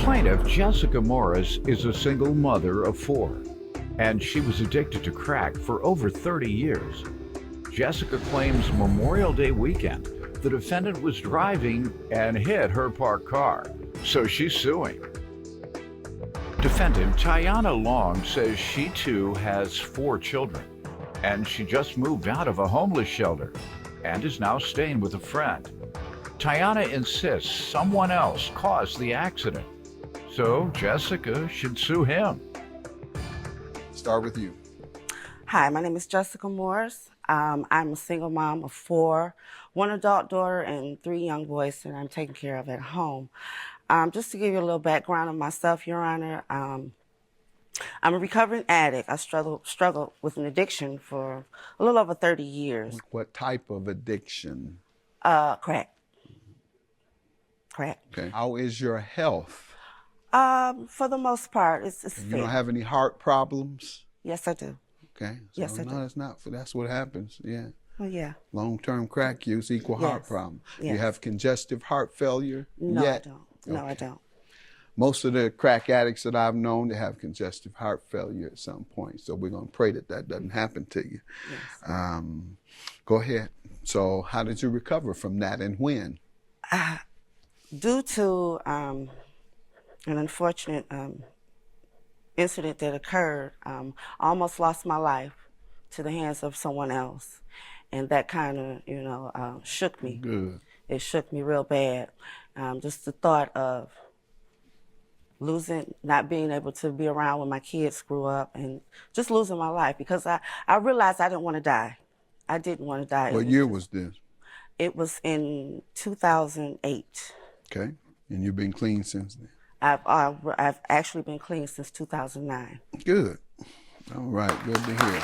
Plaintiff Jessica Morris is a single mother of 4, and she was addicted to crack for over 30 years. Jessica claims Memorial Day weekend, the defendant was driving and hit her parked car, so she's suing. Defendant Tiana Long says she too has 4 children, and she just moved out of a homeless shelter and is now staying with a friend. Tiana insists someone else caused the accident, so Jessica should sue him. Start with you. Hi, my name is Jessica Morris. I'm a single mom of 4, 1 adult daughter and 3 young boys that I'm taking care of at home. Just to give you a little background on myself, Your Honor, I'm a recovering addict. I struggled with an addiction for a little over 30 years. What type of addiction? Crack. Okay. How is your health? For the most part, it's You fit. don't have any heart problems? Yes, I do. Okay. So Yes, I do. No, that's what happens. Yeah. Oh, yeah. Long-term crack use equal heart Yes. problem. Yes. You have congestive heart failure? No, yet? I don't. No, I don't. Most of the crack addicts that I've known, they have congestive heart failure at some point. So we're going to pray that that doesn't happen to you. Yes. Go ahead. So how did you recover from that and when? Due to an unfortunate incident that occurred, I almost lost my life to the hands of someone else. And that kind of, shook me. Good. It shook me real bad. Just the thought of losing, not being able to be around when my kids grew up and just losing my life because I realized I didn't want to die. I didn't want to die. What year was this? It was in 2008. Okay. And you've been clean since then? I've actually been clean since 2009. Good. All right. Good to hear.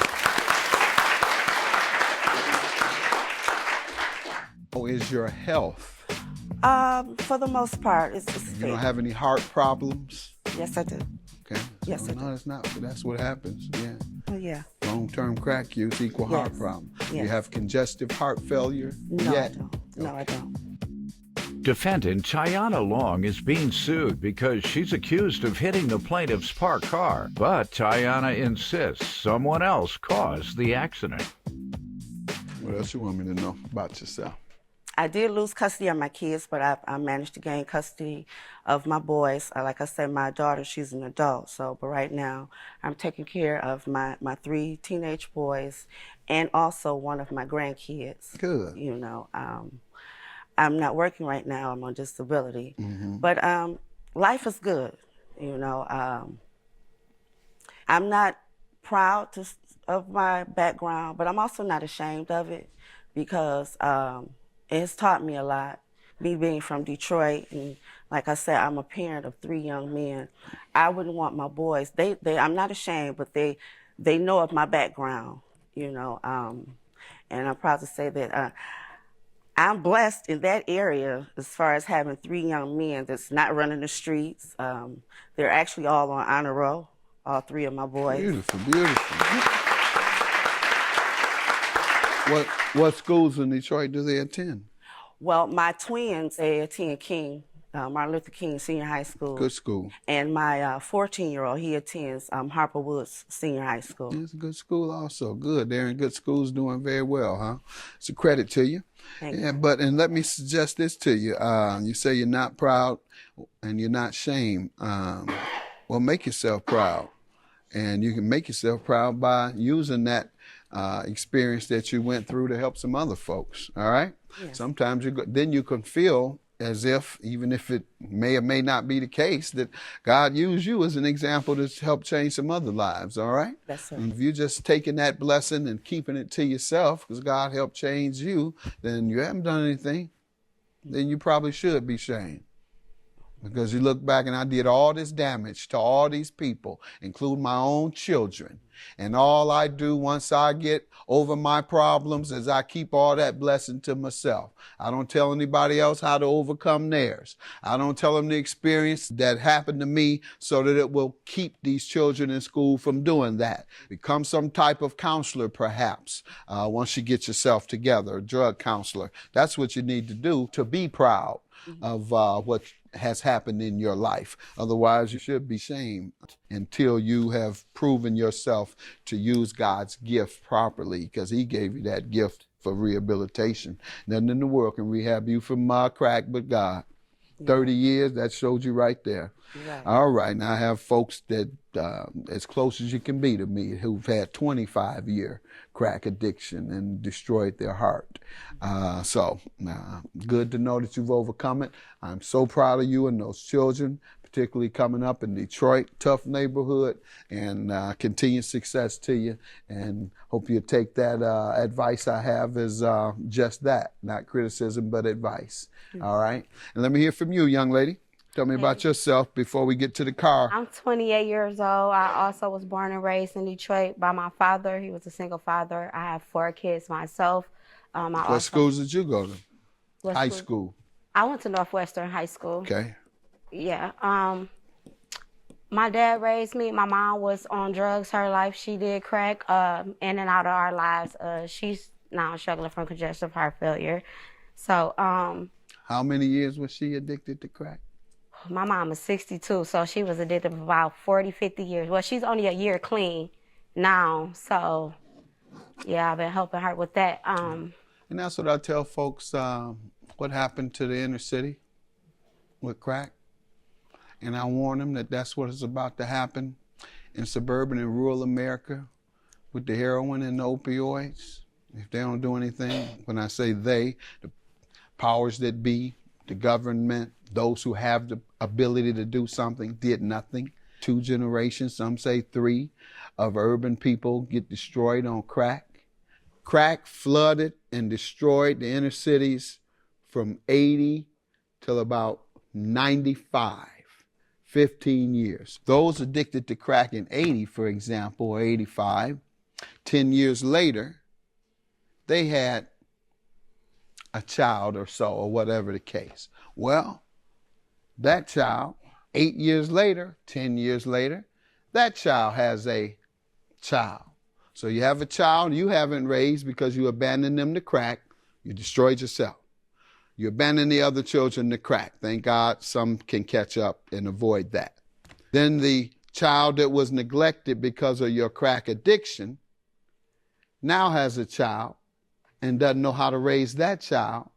How is your health? For the most part, it's You fit. don't have any heart problems? Yes, I do. Okay. Yes, I no, do. that's not. That's what happens. Yeah. Oh, yeah. Long-term crack use equal heart Yes. problem. Yes. You have congestive heart failure? No, yet? I don't. No, I don't. Defendant Tiana Long is being sued because she's accused of hitting the plaintiff's parked car, but Tiana insists someone else caused the accident. What else you want me to know about yourself? I did lose custody of my kids, but I managed to gain custody of my boys. Like I said, my daughter, she's an adult. But right now, I'm taking care of my 3 teenage boys and also one of my grandkids. Good. I'm not working right now. I'm on disability. Mm-hmm. But life is good. I'm not proud of my background, but I'm also not ashamed of it because it has taught me a lot. Me being from Detroit, and like I said, I'm a parent of 3 young men. I wouldn't want my boys. I'm not ashamed, but they know of my background. And I'm proud to say that I'm blessed in that area as far as having 3 young men that's not running the streets. They're actually all on honor roll, all 3 of my boys. Beautiful, beautiful. What schools in Detroit do they attend? Well, my twins, they attend Martin Luther King Senior High School. Good school. And my 14-year-old, he attends Harper Woods Senior High School. It's a good school also. Good. They're in good schools doing very well, huh? It's a credit to you. Thank you. And let me suggest this to you. You say you're not proud and you're not shamed. Well, make yourself proud. And you can make yourself proud by using that experience that you went through to help some other folks, all right? Yes. Sometimes then you can feel as if, even if it may or may not be the case, that God used you as an example to help change some other lives, all right? That's right. And if you're just taking that blessing and keeping it to yourself because God helped change you, then you haven't done anything. Then you probably should be shamed. Because you look back and I did all this damage to all these people, including my own children. And all I do once I get over my problems is I keep all that blessing to myself. I don't tell anybody else how to overcome theirs. I don't tell them the experience that happened to me so that it will keep these children in school from doing that. Become some type of counselor, perhaps, once you get yourself together, a drug counselor. That's what you need to do to be proud of has happened in your life. Otherwise, you should be shamed until you have proven yourself to use God's gift properly, because he gave you that gift for rehabilitation. Nothing in the world can rehab you from crack but God. 30 years, that showed you right there. Right. All right, now I have folks that, as close as you can be to me, who've had 25-year crack addiction and destroyed their heart. Good to know that you've overcome it. I'm so proud of you and those children, particularly coming up in Detroit, tough neighborhood, and continued success to you. And hope you take that advice I have as just that, not criticism, but advice. All right? And let me hear from you, young lady. Tell me about yourself before we get to the car. I'm 28 years old. I also was born and raised in Detroit by my father. He was a single father. I have 4 kids myself. What schools did you go to? High school. I went to Northwestern High School. Okay. Yeah. My dad raised me. My mom was on drugs her life. She did crack in and out of our lives. She's now struggling from congestive heart failure. So, how many years was she addicted to crack? my mom is 62, so she was addicted for about 40, 50 years. Well, she's only a year clean now, so yeah, I've been helping her with that. And that's what I tell folks, what happened to the inner city with crack. And I warn them that that's what is about to happen in suburban and rural America with the heroin and the opioids. If they don't do anything, when I say they, the powers that be, the government, those who have the ability to do something, did nothing. 2 generations, some say 3, of urban people get destroyed on crack. Crack flooded and destroyed the inner cities from 80 till about 95, 15 years. Those addicted to crack in 80, for example, or 85, 10 years later, they had a child or so, or whatever the case. Well, that child, 8 years later, 10 years later, that child has a child. So you have a child you haven't raised because you abandoned them to crack. You destroyed yourself. You abandon the other children to crack. Thank God some can catch up and avoid that. Then the child that was neglected because of your crack addiction now has a child and doesn't know how to raise that child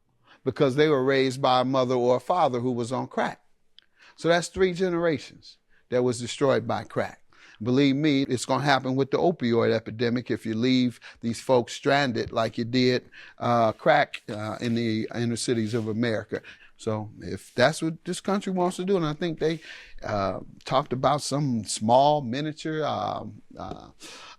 because they were raised by a mother or a father who was on crack. So that's 3 generations that was destroyed by crack. Believe me, it's going to happen with the opioid epidemic if you leave these folks stranded like you did crack in the inner cities of America. So if that's what this country wants to do, and I think they talked about some small miniature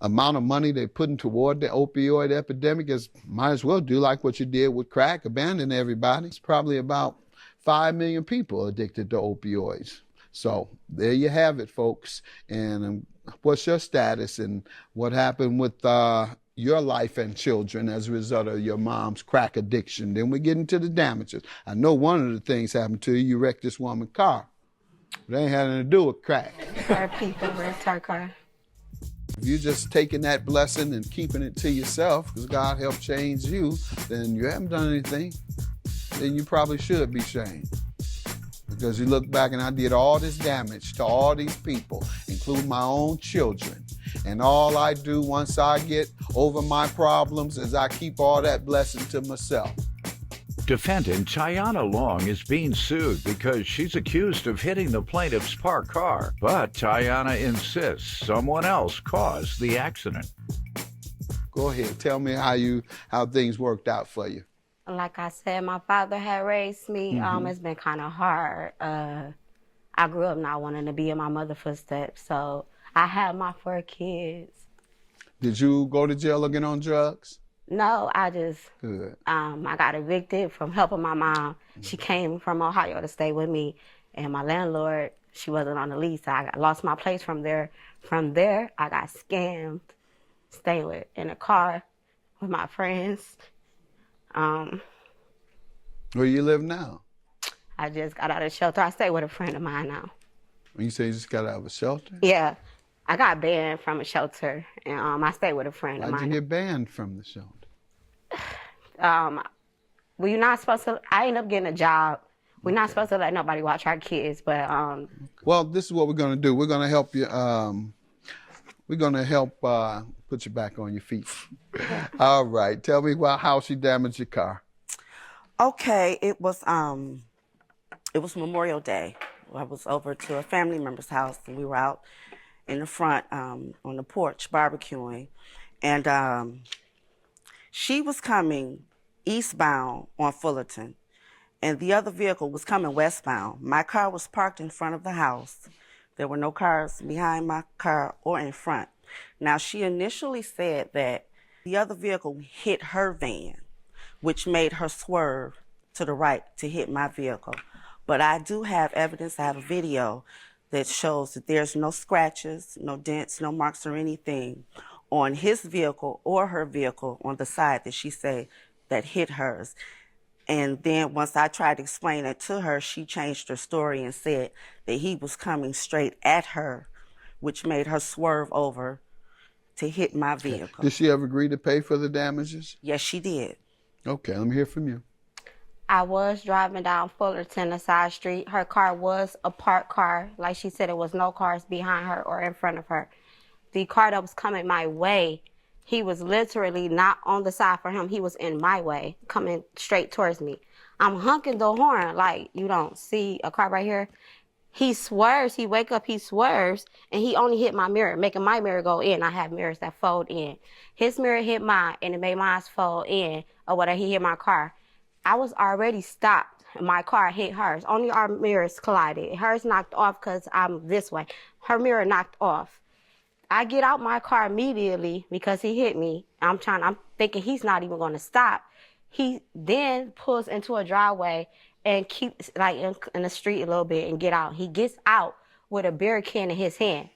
amount of money they're putting toward the opioid epidemic, might as well do like what you did with crack, abandon everybody. It's probably about 5 million people addicted to opioids. So there you have it, folks. And what's your status and what happened with your life and children as a result of your mom's crack addiction? Then we get into the damages. I know one of the things happened to you. You wrecked this woman's car. But it ain't had anything to do with crack. Her people wrecked her car. If you're just taking that blessing and keeping it to yourself because God helped change you, then you haven't done anything. Then you probably should be shamed. Because you look back and I did all this damage to all these people, including my own children. And all I do once I get over my problems is I keep all that blessing to myself. Defendant Tiana Long is being sued because she's accused of hitting the plaintiff's parked car. But Tiana insists someone else caused the accident. Go ahead, tell me how things worked out for you. Like I said, my father had raised me. It's been kind of hard. I grew up not wanting to be in my mother's footsteps, so I had my 4 kids. Did you go to jail or get on drugs? No, I just, Good. I got evicted from helping my mom. She came from Ohio to stay with me, and my landlord, she wasn't on the lease. I lost my place from there. From there, I got scammed, staying in a car with my friends. Where you live now? I just got out of shelter. I stay with a friend of mine now. When you say you just got out of a shelter? Yeah. I got banned from a shelter, and I stay with a friend of mine. Why'd you get banned from the shelter? Well, you're not supposed to. I ended up getting a job We're not supposed to let nobody watch our kids, but Well, this is what we're going to do. We're going to help you. We're going to help put you back on your feet. All right. Tell me how she damaged your car. Okay, it was Memorial Day. I was over to a family member's house, and we were out in the front on the porch barbecuing, and she was coming eastbound on Fullerton, and the other vehicle was coming westbound. My car was parked in front of the house. There were no cars behind my car or in front. Now, she initially said that the other vehicle hit her van, which made her swerve to the right to hit my vehicle. But I do have evidence, I have a video that shows that there's no scratches, no dents, no marks or anything on his vehicle or her vehicle on the side that she said that hit hers. And then once I tried to explain it to her, she changed her story and said that he was coming straight at her, which made her swerve over to hit my vehicle. Did she ever agree to pay for the damages? Yes, she did. Okay, let me hear from you. I was driving down Fullerton, a side street. Her car was a parked car. Like she said, there was no cars behind her or in front of her. The car that was coming my way, he was literally not on the side for him. He was in my way, coming straight towards me. I'm honking the horn like, you don't see a car right here? He swerves, he wake up, he swerves, and he only hit my mirror, making my mirror go in. I have mirrors that fold in. His mirror hit mine, and it made mine fold in, or whatever, he hit my car. I was already stopped. My car hit hers. Only our mirrors collided. Hers knocked off because I'm this way. Her mirror knocked off. I get out my car immediately because he hit me. I'm thinking he's not even going to stop. He then pulls into a driveway and keeps like in the street a little bit and get out. He gets out with a beer can in his hand.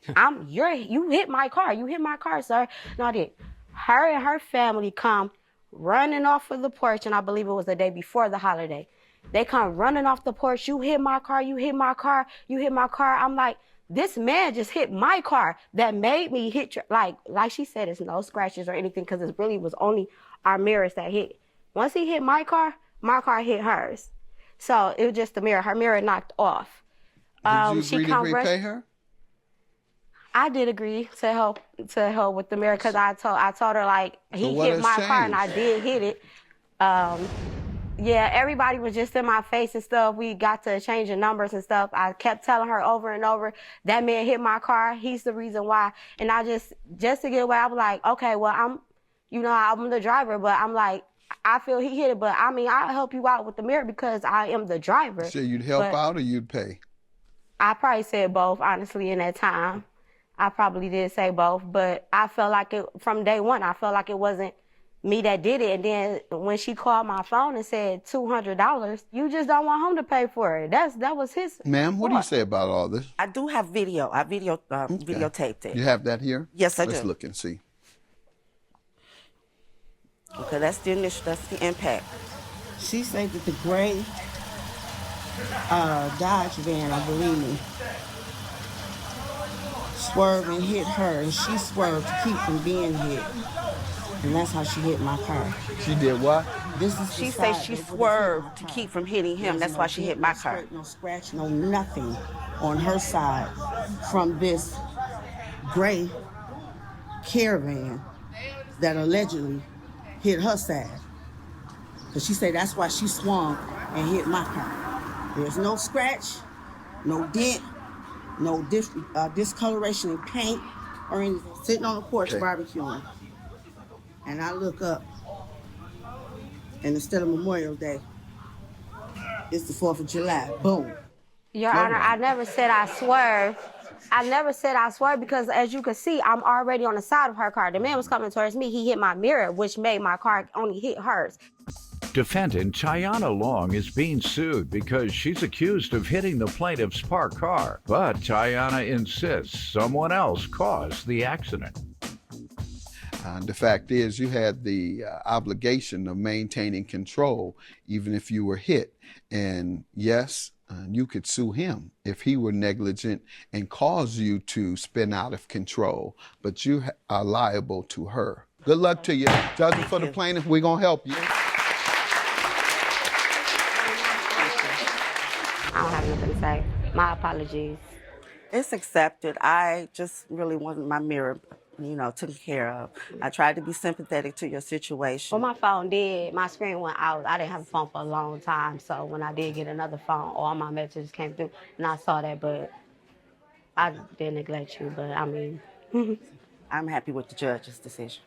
You hit my car. You hit my car, sir. No, I didn't. Her and her family come running off of the porch, and I believe it was the day before the holiday. They come running off the porch. You hit my car. You hit my car. You hit my car. I'm like, this man just hit my car that made me hit your, like she said, it's no scratches or anything because it really was only our mirrors that hit. Once he hit my car hit hers. So it was just the mirror. Her mirror knocked off. Did you agree to repay her? I did agree to help with the mirror because I told her like he hit my car and I did hit it. Yeah, everybody was just in my face and stuff. We got to changing numbers and stuff. I kept telling her over and over, that man hit my car. He's the reason why. And I just to get away, I was like, okay, well, I'm the driver, but I'm like, I feel he hit it, but I mean, I'll help you out with the mirror because I am the driver. So you'd help out or you'd pay? I probably said both, honestly, in that time. I probably did say both, but I felt like from day one, I felt like it wasn't me that did it. And then when she called my phone and said $200, you just don't want him to pay for it. That was his. Ma'am, what do you say about all this? I do have video. I videotaped it. You have that here? Yes, I do. Let's look and see. Okay, that's the initial, that's the impact. She said that the gray Dodge van, I believe, swerved and hit her, and she swerved to keep from being hit. And that's how she hit my car. She did what? She said she swerved to keep from hitting him. That's why she hit my car. No scratch, no nothing on her side from this gray caravan that allegedly hit her side. Because she said that's why she swung and hit my car. There's no scratch, no dent, no discoloration in paint or anything. Sitting on the porch barbecuing. And I look up, and instead of Memorial Day, it's the 4th of July. Boom. Your Honor, I never said I swerved. I never said I swerved because, as you can see, I'm already on the side of her car. The man was coming towards me. He hit my mirror, which made my car only hit hers. Defendant Tiana Long is being sued because she's accused of hitting the plaintiff's parked car. But Tiana insists someone else caused the accident. The fact is, you had the obligation of maintaining control, even if you were hit. And yes, you could sue him if he were negligent and cause you to spin out of control. But you are liable to her. Good luck to you. Judging for the plaintiff, we're going to help you. don't have nothing to say. My apologies. It's accepted. I just really wanted my mirror, taken care of. I tried to be sympathetic to your situation. Well, my screen went out. I didn't have a phone for a long time. So when I did get another phone, all my messages came through. And I saw that, but I didn't neglect you. But I mean, I'm happy with the judge's decision.